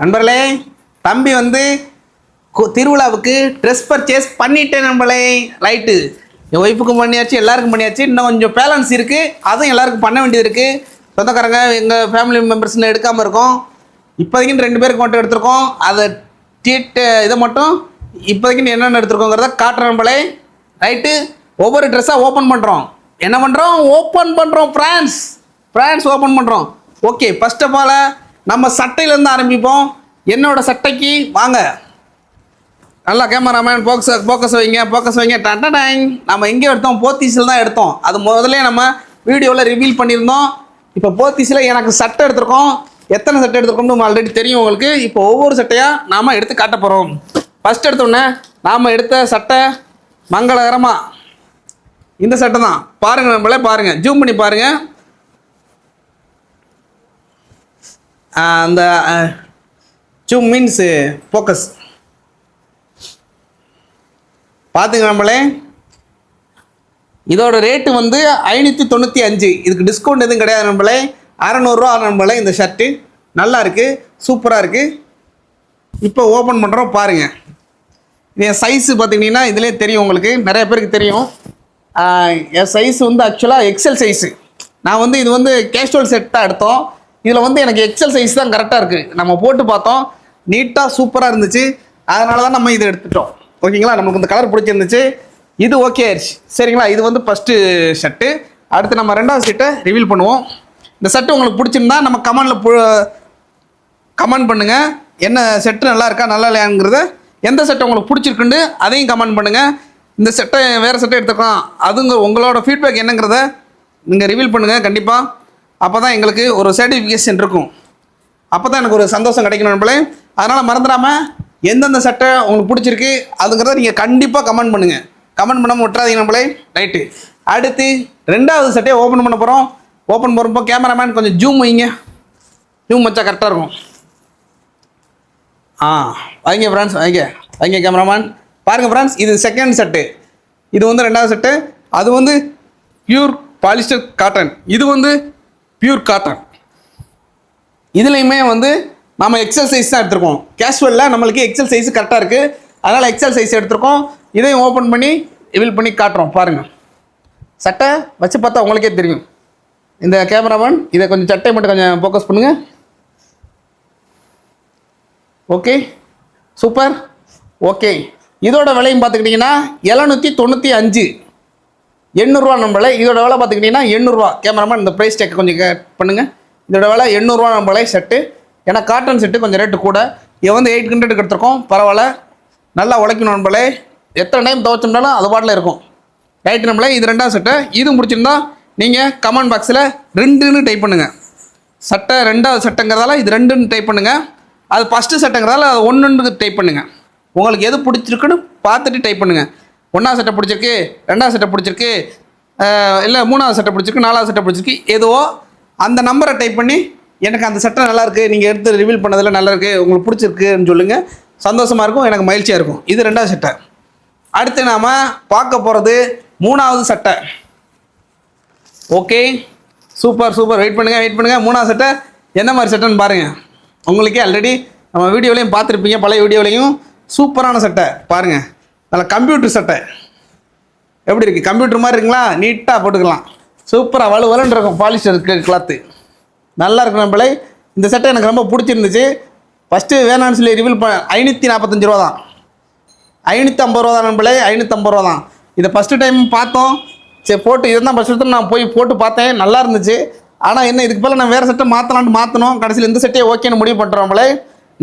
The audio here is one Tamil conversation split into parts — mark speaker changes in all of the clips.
Speaker 1: நண்பர்களே, தம்பி வந்து திருவிழாவுக்கு ட்ரெஸ் பர்ச்சேஸ் பண்ணிட்டேன் நண்பர்களே. ரைட்டு, என் ஒய்ஃபுக்கும் பண்ணியாச்சு, எல்லாருக்கும் பண்ணியாச்சு. இன்னும் கொஞ்சம் பேலன்ஸ் இருக்குது, அதுவும் எல்லாருக்கும் பண்ண வேண்டியது இருக்குது. சொந்தக்காரங்க எங்கள் ஃபேமிலி மெம்பர்ஸ்னு எடுக்காமல் இருக்கோம். இப்போதைக்கு 2 பேருக்கு மட்டும் எடுத்திருக்கோம். அதை இதை மட்டும் இப்போதைக்கு என்னென்ன எடுத்துருக்கோங்கிறத காட்டுற நண்பர்களே. ரைட்டு, ஒவ்வொரு ட்ரெஸ்ஸாக ஓப்பன் பண்ணுறோம். என்ன பண்ணுறோம்? ஓப்பன் பண்ணுறோம் ஃப்ரான்ஸ் ஓப்பன் பண்ணுறோம். ஓகே, ஃபர்ஸ்ட் ஆஃப் ஆல் நம்ம சட்டையிலேருந்து ஆரம்பிப்போம். என்னோட சட்டைக்கு வாங்க. நல்லா கேமராமேன் ஃபோக்கஸ் வைங்க. டேங். நம்ம எங்கே எடுத்தோம்? போத்தீஸில் தான் எடுத்தோம். அது முதல்ல நம்ம வீடியோவில் ரிவீல் பண்ணியிருந்தோம். இப்போ போத்தீஸில் எனக்கு சட்டை எடுத்திருக்கோம். எத்தனை சட்டை எடுத்துருக்கோம்னு ஆல்ரெடி தெரியும் உங்களுக்கு. இப்போ ஒவ்வொரு சட்டையாக நாம் எடுத்து காட்ட போகிறோம். ஃபஸ்ட் எடுத்தோடனே நாம் எடுத்த சட்டை மங்களகரமாக இந்த சட்டை தான். பாருங்கள் நம்மளே, பாருங்கள், ஜூம் பண்ணி பாருங்கள். அந்த ஜூம் மீன்ஸ் ஃபோக்கஸ் பார்த்துங்க நம்மளே. இதோட ரேட்டு வந்து 595. இதுக்கு டிஸ்கவுண்ட் எதுவும் கிடையாது நம்மளே. 600 ரூபா நம்மளே. இந்த ஷர்ட்டு நல்லா இருக்குது, சூப்பராக இருக்குது. இப்போ ஓப்பன் பண்ணுறோம் பாருங்கள். என் சைஸு பார்த்துக்கிட்டிங்கன்னா இதிலே தெரியும் உங்களுக்கு, நிறைய பேருக்கு தெரியும். என் சைஸ் வந்து ஆக்சுவலாக எக்ஸல் சைஸு. நான் வந்து இது வந்து கேஷுவல் செட்டாக எடுத்தோம். இதில் வந்து எனக்கு எக்ஸல் சைஸ் தான் கரெக்டாக இருக்குது. நம்ம போட்டு பார்த்தோம், நீட்டாக சூப்பராக இருந்துச்சு. அதனால தான் நம்ம இதை எடுத்துட்டோம். ஓகேங்களா, நமக்கு இந்த கலர் பிடிச்சிருந்துச்சு, இது ஓகே ஆயிடுச்சு. சரிங்களா, இது வந்து ஃபஸ்ட்டு ஷர்ட்டு. அடுத்து நம்ம 2வது ஷர்ட்டை ரிவீல் பண்ணுவோம். இந்த ஷர்ட்டு உங்களுக்கு பிடிச்சிருந்தா நம்ம கமெண்ட் பண்ணுங்கள். என்ன ஷர்ட்டு நல்லா இருக்கா நல்லா இல்லையாங்கிறத, எந்த ஷர்ட்டை உங்களுக்கு பிடிச்சிருக்குன்னு அதையும் கமெண்ட் பண்ணுங்கள். இந்த ஷர்ட்டை வேறு ஷர்ட்டை எடுத்துக்கலாம், அதுங்க உங்களோட ஃபீட்பேக் என்னங்கிறத நீங்கள் ரிவீல் பண்ணுங்கள் கண்டிப்பாக. அப்போ தான் எங்களுக்கு ஒரு சர்டிஃபிகேஷன் இருக்கும். அப்போ தான் எனக்கு ஒரு சந்தோஷம் கிடைக்கணும் நம்மளே. அதனால் மறந்துடாமல் எந்தெந்த சட்டை உங்களுக்கு பிடிச்சிருக்கு அதுங்கிறத நீங்கள் கண்டிப்பாக கமெண்ட் பண்ணுங்கள். கமெண்ட் பண்ணாமல் விட்டுறாதீங்க நம்மளே. ரைட்டு, அடுத்து 2வது சட்டையை ஓப்பன் பண்ண போகிறோம். ஓப்பன் பண்ணுறப்போ கேமராமேன் கொஞ்சம் ஜூம் வைங்க. ஜூம் வச்சா கரெக்டாக இருக்கும். வைங்க ஃப்ரெண்ட்ஸ், வைங்க கேமராமேன். பாருங்கள் ஃப்ரெண்ட்ஸ், இது செகண்ட் செட்டு. இது வந்து 2வது செட்டு. அது வந்து பியூர் பாலிஸ்டர் காட்டன், இது வந்து பியூர் காட்டன். இதுலேயுமே வந்து நம்ம எக்ஸல் சைஸ் தான் எடுத்திருக்கோம். கேஷுவலில் நம்மளுக்கு எக்ஸல் சைஸ் கரெக்டாக இருக்குது, அதனால் எக்ஸல் சைஸ் எடுத்திருக்கோம். இதையும் ஓப்பன் பண்ணி ரிவீல் பண்ணி காட்டுறோம் பாருங்கள். சட்டை வச்சு பார்த்தா உங்களுக்கே தெரியும். இந்த கேமராமேன் இதை கொஞ்சம் சட்டை மட்டும் கொஞ்சம் ஃபோக்கஸ் பண்ணுங்கள். Okay, super. ஓகே, இதோட விலையும் பார்த்துக்கிட்டிங்கன்னா 795, 800 ரூபா நம்மளே. இதோட விலை பார்த்துக்கிட்டிங்கன்னா 800 ரூபா. கேமராமேன் இந்த ப்ரைஸ் டேக் கொஞ்சம் பண்ணுங்கள். இதோட விலை 800 ரூபா நம்மளே ஷர்ட்டு. ஏன்னா காட்டன் செட்டு கொஞ்சம் ரேட்டு கூட. இதை வந்து 800 எடுத்திருக்கோம். பரவாயில்ல, நல்லா உழைக்கணும் நம்மளே. எத்தனை டைம் துவைச்சோம்னாலும் அது பாட்டில் இருக்கும். ரைட்டு நம்மளே. இது 2வது சட்டை. இது முடிச்சிருந்தா நீங்கள் கமெண்ட் பாக்ஸில் 2ன்னு டைப் பண்ணுங்கள். சட்டை 2வது சட்டைங்கிறதால இது 2ன்னு டைப் பண்ணுங்கள். அது ஃபஸ்ட்டு சட்டைங்கிறதால அது 1ன்னு டைப் பண்ணுங்கள். உங்களுக்கு எது பிடிச்சிருக்குன்னு பார்த்துட்டு டைப் பண்ணுங்கள். 1வது சட்டை பிடிச்சிருக்கு, 2வது சட்டை பிடிச்சிருக்கு, இல்லை 3வது சட்டை பிடிச்சிருக்கு, 4வது சட்டை பிடிச்சிருக்கு, எதுவோ அந்த நம்பரை டைப் பண்ணி எனக்கு அந்த சட்டை நல்லாயிருக்கு, நீங்கள் எடுத்து ரிவீல் பண்ணதில் நல்லாயிருக்கு, உங்களுக்கு பிடிச்சிருக்குன்னு சொல்லுங்கள். சந்தோஷமாக இருக்கும், எனக்கு மகிழ்ச்சியாக இருக்கும். இது 2வது சட்டை. அடுத்து நாம் பார்க்க போகிறது 3வது சட்டை. Okay, super. வெயிட் பண்ணுங்கள். 3வது சட்டை என்ன மாதிரி சட்டைன்னு பாருங்கள். உங்களுக்கே ஆல்ரெடி நம்ம வீடியோலையும் பார்த்துருப்பீங்க, பழைய வீடியோலையும். சூப்பரான சட்டை பாருங்கள். நல்ல கம்ப்யூட்டர் சட்டை எப்படி இருக்குது? கம்ப்யூட்டர் மாதிரி இருக்குங்களா? நீட்டாக போட்டுக்கலாம். சூப்பராக வலுன்னு இருக்கும். பாலிஸ்டர் கிளாத்து நல்லா இருக்கும் நம்மளே. இந்த சட்டை எனக்கு ரொம்ப பிடிச்சிருந்துச்சு. ஃபஸ்ட்டு வேணான்னு சொல்லி ரிவீல் 545 ரூபா தான். 550 ரூபா தான் நம்மளே. 550 ரூபா தான். இதை ஃபஸ்ட்டு டைம் பார்த்தோம். சரி போட்டு இதை தான் ஃபஸ்ட்டு நான் போய் போட்டு பார்த்தேன், நல்லா இருந்துச்சு. ஆனால் என்ன, இதுக்கு மேலே நான் வேறு சட்டை மாற்றணும். கடைசியில் இந்த சட்டையை ஓகேன்னு முடிவு பண்ணுறோம் நம்மளே.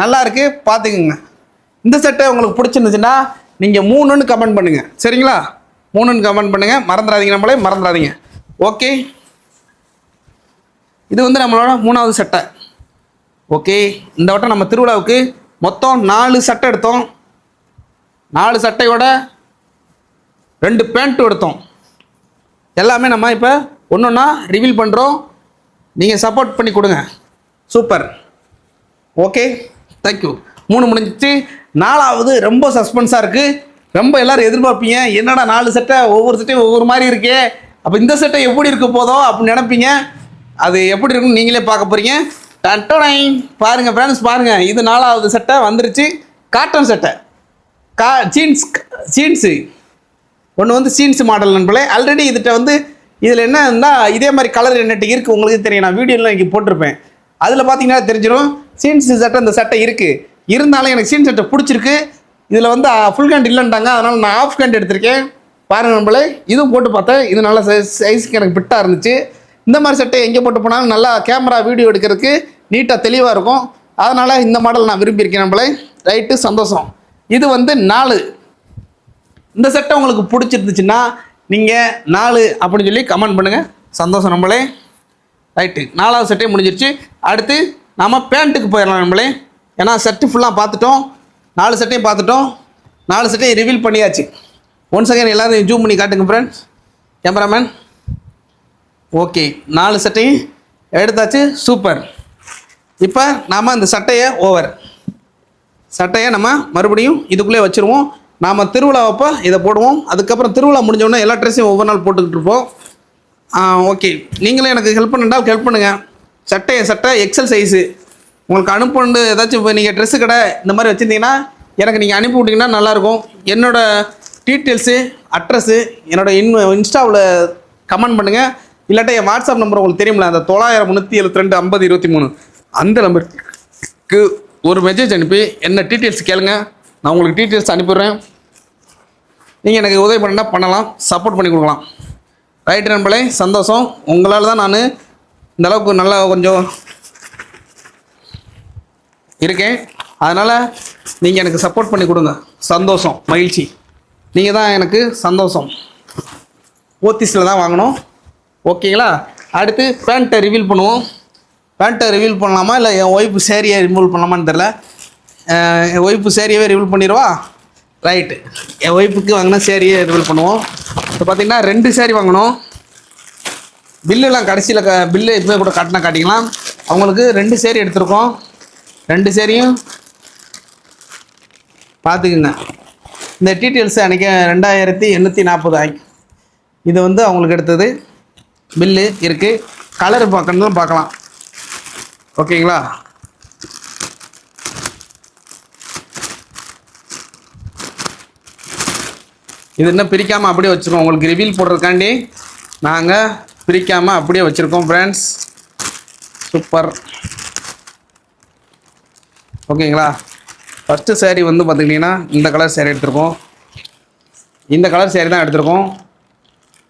Speaker 1: நல்லா இருக்குது, பார்த்துக்குங்க. இந்த சட்டை உங்களுக்கு பிடிச்சிருந்துச்சுன்னா நீங்கள் 3ன்னு கமெண்ட் பண்ணுங்கள். சரிங்களா, 3ன்னு கமெண்ட் பண்ணுங்கள். மறந்துடாதீங்க நம்மளே, மறந்துடாதீங்க. ஓகே, இது வந்து நம்மளோட 3வது சட்டை. ஓகே, இந்த வட்டம் நம்ம திருவிழாவுக்கு மொத்தம் 4 சட்டை எடுத்தோம். 4 சட்டையோட 2 பேண்ட்டும் எடுத்தோம். எல்லாமே நம்ம இப்போ ஒன்றா ரிவீல் பண்ணுறோம். நீங்கள் சப்போர்ட் பண்ணி கொடுங்க. சூப்பர். Okay, thank you. 3 முடிஞ்சிச்சு. 4வது ரொம்ப சஸ்பென்ஸாக இருக்குது. ரொம்ப எல்லோரும் எதிர்பார்ப்பீங்க, என்னடா 4 சட்டை, ஒவ்வொரு சட்டையும் ஒவ்வொரு மாதிரி இருக்கே, அப்போ இந்த சட்டை எப்படி இருக்க போதோ அப்படின்னு நினைப்பீங்க. அது எப்படி இருக்குன்னு நீங்களே பார்க்க போகிறீங்க. டன்டனை பாருங்கள் ஃப்ரெண்ட்ஸ், பாருங்கள், இது 4வது சட்டை வந்துருச்சு. காட்டன் சட்டை, ஜீன்ஸு ஒன்று வந்து ஜீன்ஸ் மாடல் நண்பர்களே. ஆல்ரெடி இதுகிட்ட வந்து இதில் என்னன்னா இதே மாதிரி கலர் என்னட்டு இருக்குது, உங்களுக்கு தெரியும். நான் வீடியோலாம் இங்கே போட்டிருப்பேன், அதில் பார்த்தீங்கன்னா தெரிஞ்சிடும். ஜீன்ஸ் சட்டை இந்த சட்டை இருக்குது, இருந்தாலும் எனக்கு ஜீன்ஸ் சட்டை பிடிச்சிருக்கு. இதில் வந்து ஃபுல் ஹேண்ட் இல்லைன்ட்டாங்க, அதனால் நான் ஆஃப் ஹேண்ட் எடுத்திருக்கேன். பாருங்கள் நண்பர்களே, இதுவும் போட்டு பார்த்தேன். இது நல்ல சைஸுக்கு எனக்கு ஃபிட்டாக இருந்துச்சு. இந்த மாதிரி சட்டை எங்கே போட்டு போனாலும் நல்லா கேமரா வீடியோ எடுக்கிறதுக்கு நீட்டாக தெளிவாக இருக்கும். அதனால் இந்த மாடல் நான் விரும்பியிருக்கேன் நண்பர்களே. ரைட்டு, சந்தோஷம். இது வந்து 4. இந்த சட்டை உங்களுக்கு பிடிச்சிருந்துச்சுன்னா நீங்கள் 4 அப்படின்னு சொல்லி கமெண்ட் பண்ணுங்கள். சந்தோஷம் நண்பர்களே. ரைட்டு, 4வது சட்டையும் முடிஞ்சிருச்சு. அடுத்து நாம் பேண்ட்டுக்கு போயிடலாம் நண்பர்களே. ஏன்னா சட்டு ஃபுல்லாக பார்த்துட்டோம், 4 சட்டையும் பார்த்துட்டோம், 4 சட்டையும் ரிவீல் பண்ணியாச்சு. 1 செகண்ட் எல்லோரும் ஜூம் பண்ணி காட்டுங்க ஃப்ரெண்ட்ஸ், கேமராமேன். ஓகே, 4 சட்டையும் எடுத்தாச்சு, சூப்பர். இப்போ நாம் அந்த சட்டையை நம்ம மறுபடியும் இதுக்குள்ளே வச்சுருவோம். நாம் திருவிழாவப்போ இதை போடுவோம். அதுக்கப்புறம் திருவிழா முடிஞ்சோடனே எல்லா ட்ரெஸ்ஸையும் ஒவ்வொரு நாள் போட்டுக்கிட்டு இருப்போம். ஓகே, நீங்களும் எனக்கு ஹெல்ப் பண்ணால் ஹெல்ப் பண்ணுங்கள். சட்டை எக்ஸல் சைஸு உங்களுக்கு அனுப்புன்னு ஏதாச்சும் இப்போ நீங்கள் ட்ரெஸ்ஸு கடை இந்த மாதிரி வச்சுருந்தீங்கன்னா எனக்கு நீங்கள் அனுப்பி விட்டிங்கன்னா நல்லாயிருக்கும். என்னோடய டீட்டெயில்ஸு, அட்ரஸ்ஸு என்னோடய இன்ஸ்டாவில் கமெண்ட் பண்ணுங்கள். இல்லாட்டா என் வாட்ஸ்அப் நம்பர் உங்களுக்கு தெரியுமில்ல, அந்த 900-372-50-23 அந்த நம்பருக்கு ஒரு மெசேஜ் அனுப்பி என்ன டீட்டெயில்ஸ் கேளுங்க. நான் உங்களுக்கு டீட்டெயில்ஸ் அனுப்பிடுறேன். நீங்கள் எனக்கு உதவி பண்ணால் பண்ணலாம், சப்போர்ட் பண்ணி கொடுக்கலாம். ரைட் நண்பர்களே, சந்தோஷம். உங்களால் தான் நான் இந்தளவுக்கு நல்லா கொஞ்சம் இருக்கேன். அதனால் நீங்கள் எனக்கு சப்போர்ட் பண்ணி கொடுங்க. சந்தோஷம், மகிழ்ச்சி. நீங்கள் தான் எனக்கு சந்தோஷம். போத்தீஸில் தான் வாங்கணும். ஓகேங்களா? அடுத்து பேண்ட்டை ரிவீல் பண்ணுவோம். பேண்ட்டை ரிவீல் பண்ணலாமா இல்லை என் ஒய்ஃபு சேரியை ரிமூவ் பண்ணலாமான்னு தெரில. என் ஒய்ஃபு சேரியவே ரிவீல் பண்ணிடுவா. ரைட்டு, என் ஒய்ஃபுக்கு வாங்கினா சேரியை ரிவீல் பண்ணுவோம். இப்போ பார்த்திங்கன்னா 2 சேரி வாங்கணும். பில்லுலாம் கடைசியில் பில்லு எப்பவுமே கூட காட்டிக்கலாம். அவங்களுக்கு 2 சேரி எடுத்திருக்கோம். 2 சேரியும் பார்த்துக்குங்க. இந்த டீட்டெயில்ஸு அன்றைக்கி 2840 இது வந்து அவங்களுக்கு எடுத்தது. பில்லு இருக்குது. கலர் பார்க்கணும், பார்க்கலாம். ஓகேங்களா? இது இன்னும் பிரிக்காமல் அப்படியே வச்சுருக்கோம். உங்களுக்கு ரிவீல் போடுறதுக்காண்டி நாங்கள் பிரிக்காமல் அப்படியே வச்சுருக்கோம் ஃப்ரெண்ட்ஸ். சூப்பர். ஓகேங்களா? ஃபஸ்ட்டு சேரீ வந்து பார்த்துக்கிட்டிங்கன்னா இந்த கலர் சேரீ எடுத்திருக்கோம். இந்த கலர் சேரீ தான் எடுத்திருக்கோம்,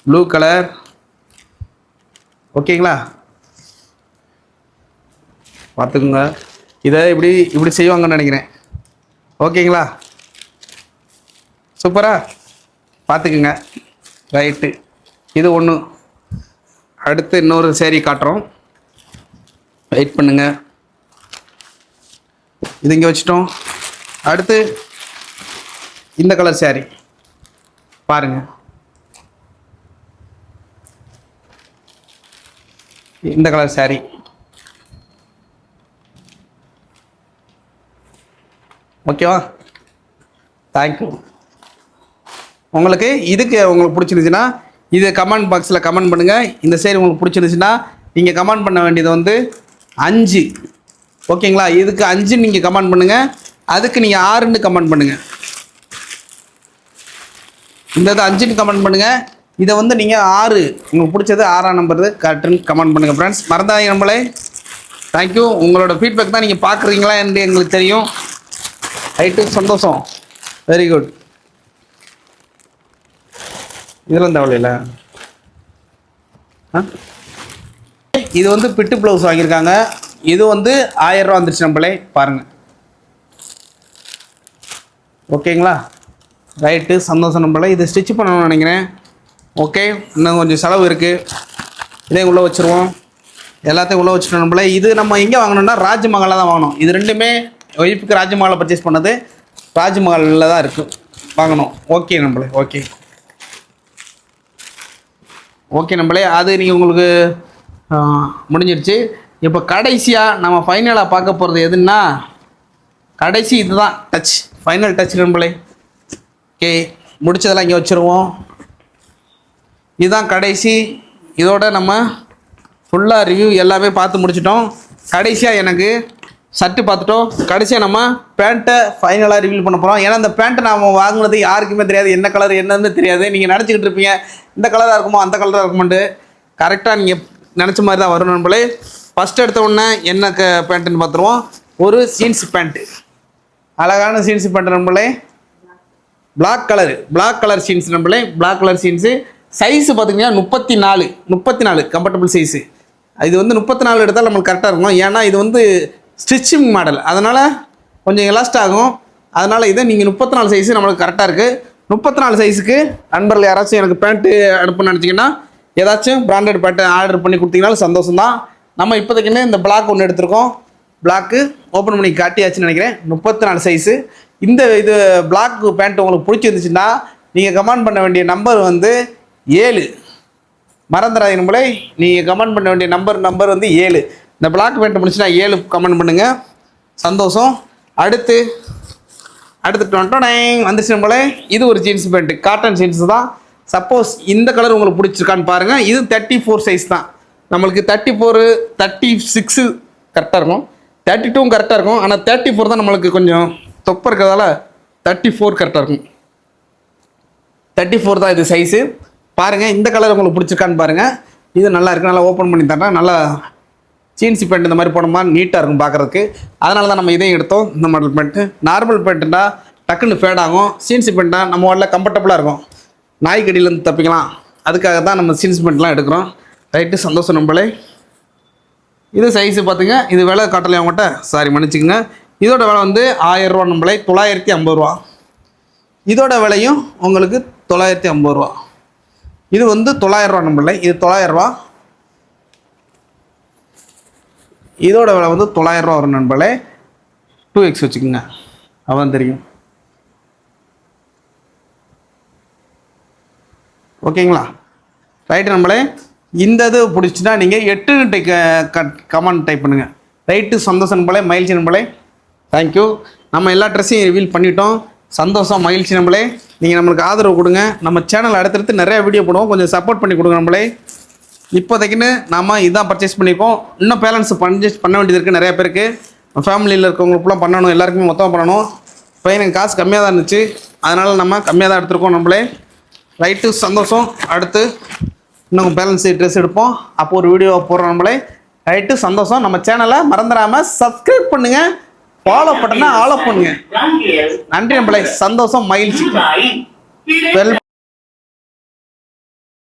Speaker 1: ப்ளூ கலர். ஓகேங்களா? பார்த்துக்குங்க. இதை இப்படி செய்வாங்கன்னு நினைக்கிறேன். ஓகேங்களா? சூப்பராக பார்த்துக்குங்க. ரைட்டு, இது ஒன்று. அடுத்து இன்னொரு சேரீ காட்டுறோம், வெயிட் பண்ணுங்கள். இது இங்கே வச்சிட்டோம். அடுத்து இந்த கலர் சேரீ பாருங்கள். இந்த கலர் சேரீ ஓகேவா? தேங்க்யூ. உங்களுக்கு பிடிச்சிருந்துச்சுன்னா இது கமெண்ட் பாக்ஸில் கமெண்ட் பண்ணுங்கள். இந்த சேரீ உங்களுக்கு பிடிச்சிருந்துச்சுன்னா நீங்கள் கமெண்ட் பண்ண வேண்டியது வந்து 5. ஓகேங்களா? இதுக்கு 5 நீங்கள் கமெண்ட் பண்ணுங்கள். அதுக்கு நீங்கள் 6ன்னு கமெண்ட் பண்ணுங்கள். இந்த 5ன்னு கமெண்ட் பண்ணுங்கள். இதை வந்து நீங்கள் 6 உங்களுக்கு பிடிச்சது 6ஆம் நம்பர் கரெக்டுன்னு கமெண்ட் பண்ணுங்கள் ஃப்ரெண்ட்ஸ். மறந்தாங்க நம்மளே. தேங்க்யூ. உங்களோட ஃபீட்பேக் தான் நீங்கள் பார்க்குறீங்களா என்று எங்களுக்கு தெரியும். ரைட்டு, சந்தோஷம். Very good. இதெல்லாம் தேவையில்ல. இது வந்து பிட்டு ப்ளவுஸ் வாங்கியிருக்காங்க. இது வந்து 1000 ரூபா வந்துருச்சு நம்மளே. பாருங்கள். ஓகேங்களா? ரைட்டு, சந்தோஷம் நம்மளே. இது ஸ்டிச் பண்ணணும்னு நினைக்கிறேன். ஓகே, இன்னும் கொஞ்சம் செலவு இருக்குது. இதையும் உள்ளே வச்சுருவோம். எல்லாத்தையும் உள்ளே வச்சுட்டோம் நம்மளே. இது நம்ம எங்கே வாங்கணும்னா ராஜ்மஹாலில் தான் வாங்கணும். இது ரெண்டுமே ஒய்ஃபுக்கு ராஜ்மஹாலில் பர்ச்சேஸ் பண்ணது. ராஜ்மஹாலில் தான் இருக்குது, வாங்கணும். ஓகே நம்மளே. ஓகே நம்மளே. அது நீங்கள் உங்களுக்கு முடிஞ்சிடுச்சு. இப்போ கடைசியாக நம்ம ஃபைனலாக பார்க்க போகிறது எதுன்னா கடைசி இதுதான் டச், ஃபைனல் டச் நம்மளே. ஓகே, முடிச்சதெல்லாம் இங்கே வச்சுருவோம். இதுதான் கடைசி. இதோட நம்ம ஃபுல்லாக ரிவ்யூ எல்லாமே பார்த்து முடிச்சிட்டோம். கடைசியாக எனக்கு ஷர்ட்டு பார்த்துட்டோம். கடைசியாக நம்ம பேண்ட்டை ஃபைனலாக ரிவீல் பண்ண போகிறோம். ஏன்னா இந்த பேண்ட்டை நாம் வாங்கினது யாருக்குமே தெரியாது, என்ன கலர் என்னன்னு தெரியாது. நீங்கள் நினச்சிக்கிட்டு இருப்பீங்க இந்த கலராக இருக்குமோ அந்த கலராக இருக்குமான்ட்டு. கரெக்டாக நீங்கள் நினச்ச மாதிரி தான் வரும் நண்பர்களே. ஃபஸ்ட்டு எடுத்த உடனே என்ன பேண்ட்டுன்னு பார்த்துருவோம். ஒரு ஜீன்ஸ் பேண்ட்டு, அழகான ஜீன்ஸ் பேண்ட் நண்பர்களே. பிளாக் கலர் ஜீன்ஸ் நண்பர்களே. Black colour jeans. சைஸு பார்த்திங்கன்னா 34 கம்ஃபர்டபுள் சைஸு. இது வந்து 34 எடுத்தால் நம்மளுக்கு கரெக்டாக இருக்கும். ஏன்னா இது வந்து ஸ்டிச்சிங் மாடல், அதனால் கொஞ்சம் எலாஸ்ட் ஆகும். அதனால் இதை நீங்கள் 34 சைஸு நம்மளுக்கு கரெக்டாக இருக்குது. 34 சைஸுக்கு நண்பர்கள் யாராச்சும் எனக்கு பேண்ட்டு அனுப்புன்னு நினச்சிங்கன்னா ஏதாச்சும் பிராண்டட் பேண்ட்டு ஆர்டர் பண்ணி கொடுத்தீங்கனாலும் சந்தோஷம் தான். நம்ம இப்போதைக்குன்னு இந்த பிளாக் ஒன்று எடுத்திருக்கோம். பிளாக்கு ஓப்பன் பண்ணி காட்டியாச்சுன்னு நினைக்கிறேன். 34 சைஸு. இந்த இது பிளாக் பேண்ட் உங்களுக்கு பிடிச்சிருந்துச்சுன்னா நீங்கள் கமெண்ட் பண்ண வேண்டிய நம்பர் வந்து 7. மறந்துடாதீங்க நம்மளே, நீங்கள் கமெண்ட் பண்ண வேண்டிய நம்பர் வந்து 7. இந்த பிளாக் பேண்ட் முடிச்சுன்னா 7 கமெண்ட் பண்ணுங்கள், சந்தோஷம். அடுத்து வந்துச்சு நம்மளே. இது ஒரு ஜீன்ஸ் பேண்ட்டு, காட்டன் ஜீன்ஸ் தான். சப்போஸ் இந்த கலர் உங்களுக்கு பிடிச்சிருக்கான்னு பாருங்கள். இது 34 சைஸ் தான். நம்மளுக்கு 34, 36 கரெக்டாக இருக்கும், 32 கரெக்டாக இருக்கும். ஆனால் 34 தான் நம்மளுக்கு கொஞ்சம் தொப்பை இருக்கிறதால 34 கரெக்டாக இருக்கும். 34 தான் இது சைஸு. பாருங்கள் இந்த கலர் உங்களுக்கு பிடிச்சிருக்கான்னு பாருங்கள். இது நல்லா இருக்குது, நல்லா ஓப்பன் பண்ணி தரேன். நல்லா ஜீன்ஸ் பேண்ட் இந்த மாதிரி போனோமா நீட்டாக இருக்கும் பார்க்குறதுக்கு. அதனால தான் நம்ம இதையும் எடுத்தோம். இந்த மாடல் பேண்ட்டு. நார்மல் பேண்ட்டுனா டக்குன்னு ஃபேட் ஆகும், ஜீன்ஸ் பேண்ட்டா நம்ம உடல கம்ஃபர்டபுளாக இருக்கும், நாய்க்கடியிலேருந்து தப்பிக்கலாம். அதுக்காக தான் நம்ம ஜீன்ஸ் பேண்ட்லாம் எடுக்கிறோம். ரைட்டு, சந்தோஷம் நம்மளே. இது சைஸு பார்த்துங்க. இது விலை காட்டலையே அவங்ககிட்ட, சாரி மன்னிச்சுக்கோங்க. இதோட விலை வந்து 1000 ரூபா நம்மளே, 950 ரூபா. இதோட விலையும் உங்களுக்கு 950 ரூபா. இது வந்து 900 ரூபா நம்மளே, இது 900 ரூபா. இதோட விலை வந்து 900 ரூபா வரும் நண்பர்களே. 2x வச்சுக்கோங்க, அவன் தெரியும். ஓகேங்களா? ரைட்டு நம்மளே. இந்த இது பிடிச்சின்னா நீங்கள் 8 கமெண்ட் டைப் பண்ணுங்கள். ரைட்டு, சந்தோஷம் நண்பர்களே, மகிழ்ச்சி நண்பர்களே. தேங்க்யூ. நம்ம எல்லா ட்ரெஸ்ஸையும் ரிவீல் பண்ணிட்டோம். சந்தோஷம், மகிழ்ச்சி நண்பர்களே. நீங்கள் நம்மளுக்கு ஆதரவு கொடுங்க. நம்ம சேனல் அடுத்தடுத்து நிறையா வீடியோ போடுவோம், கொஞ்சம் சப்போர்ட் பண்ணி கொடுங்க நம்மளே. இப்போதைக்குன்னு நம்ம இதான் பர்ச்சேஸ் பண்ணியிருக்கோம். இன்னும் பேலன்ஸ் பர்ச்சேஸ் பண்ண வேண்டியது இருக்குது நிறைய பேருக்கு. ஃபேமிலியில் இருக்கவங்களுக்குலாம் பண்ணணும், எல்லாருக்குமே மொத்தமாக பண்ணணும். இப்போ எனக்கு காசு கம்மியாக தான் இருந்துச்சு, அதனால் நம்ம கம்மியாக தான் எடுத்துருக்கோம் நம்மளே. ரைட்டு, சந்தோஷம். அடுத்து இன்னும் பேலன்ஸ் ட்ரெஸ் எடுப்போம், அப்போ ஒரு வீடியோ போடுறோம் நம்மளே. ரைட்டு, சந்தோஷம். நம்ம சேனலை மறந்துடாமல் சப்ஸ்கிரைப் பண்ணுங்கள், ஃபாலோ பட்டனை ஆலோ பண்ணுங்கள். நன்றி நம்மளே, சந்தோஷம், மகிழ்ச்சி.